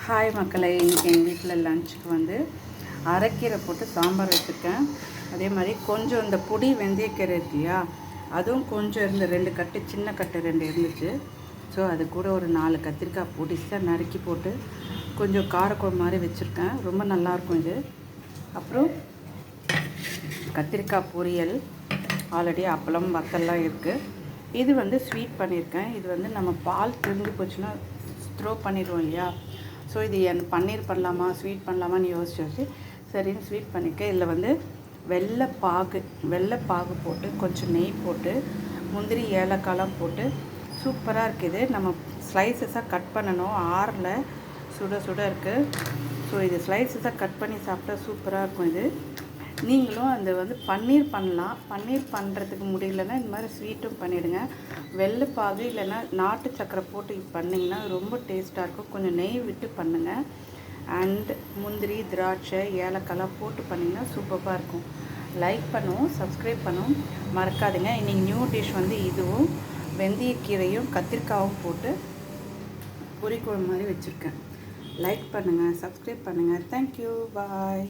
Hi மக்களை, இன்றைக்கி எங்கள் வீட்டில் லஞ்சுக்கு வந்து அரைக்கீரை போட்டு சாம்பார் வச்சுருக்கேன். அதே மாதிரி கொஞ்சம் இந்த பொடி வெந்தயக்கீரை இருக்கு இல்லையா, அதுவும் கொஞ்சம் இருந்து 2 கட்டு, சின்ன கட்டு 2 இருந்துச்சு. ஸோ அது கூட ஒரு 4 கத்திரிக்காய் பொடிசாக நறுக்கி போட்டு கொஞ்சம் காரக்குழம்பு மாதிரி வச்சுருக்கேன். ரொம்ப நல்லாயிருக்கும் இது. அப்புறம் கத்திரிக்காய் பொரியல், ஆல்ரெடி அப்பளம் வத்தல்லாம் இருக்குது. இது வந்து ஸ்வீட் பண்ணியிருக்கேன். இது வந்து நம்ம பால் திரிஞ்சு போச்சுன்னா த்ரோ பண்ணிடுவோம் இல்லையா. ஸோ இது பன்னீர் பண்ணலாமா ஸ்வீட் பண்ணலாமான்னு யோசிச்சு சரின்னு ஸ்வீட் பண்ணியிருக்கேன். இதில் வந்து வெள்ளைப்பாகு போட்டு கொஞ்சம் நெய் போட்டு முந்திரி ஏலக்காய்லாம் போட்டு சூப்பராக இருக்குது. நம்ம ஸ்லைசஸாக கட் பண்ணணும். ஆறில் சுட சுட இருக்குது. ஸோ இது ஸ்லைசஸாக கட் பண்ணி சாப்பிட்டா சூப்பராக இருக்கும். இது நீங்களும் அந்த வந்து பன்னீர் பண்ணலாம். பன்னீர் பண்ணுறதுக்கு முடியலன்னா இந்த மாதிரி ஸ்வீட்டும் பண்ணிவிடுங்க. வெள்ளைப்பாகு இல்லைன்னா நாட்டு சக்கரை போட்டு பண்ணிங்கன்னா ரொம்ப டேஸ்ட்டாக இருக்கும். கொஞ்சம் நெய் விட்டு பண்ணுங்கள். அண்ட் முந்திரி திராட்சை ஏலக்காய்லாம் போட்டு பண்ணிங்கன்னா சூப்பராக இருக்கும். லைக் பண்ணுவோம், சப்ஸ்கிரைப் பண்ணுவோம் மறக்காதுங்க. இன்றைக்கி நியூ டிஷ் வந்து இதுவும் வெந்தயக்கீரையும் கத்திரிக்காயும் போட்டு பொரிக்குழம்பு மாதிரி வச்சுருக்கேன். லைக் பண்ணுங்கள், சப்ஸ்கிரைப் பண்ணுங்கள். தேங்க்யூ, பாய்.